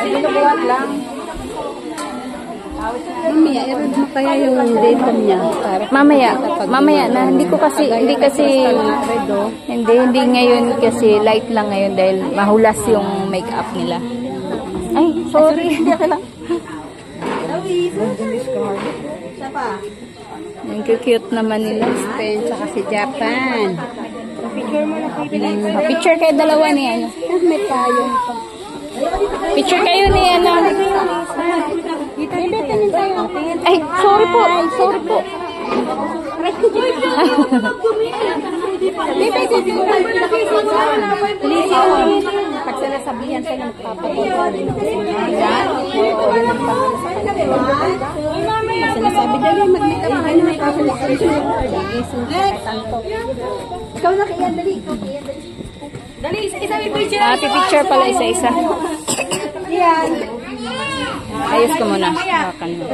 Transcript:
Binubuhat lang. Mamaya, i-read mo kaya yung data niya. Mamaya na. Hindi ngayon kasi light lang ngayon dahil mahulas yung makeup nila. Ay, sorry. Yung cute naman nila. Spain, saka si Japan. Picture kayo dalawa ni ano. May payong pa. Picture kayo ni ano. Ay, sorry po. Pag sinasabihan sa ng papagawa. Sinasabi dali, mag-makeup ka na may papagawa. Ikaw na kaya, dali. Dali, isa-isa may picture. Picture pala isa-isa. Yan. Ayos ko muna. Hawakan mo.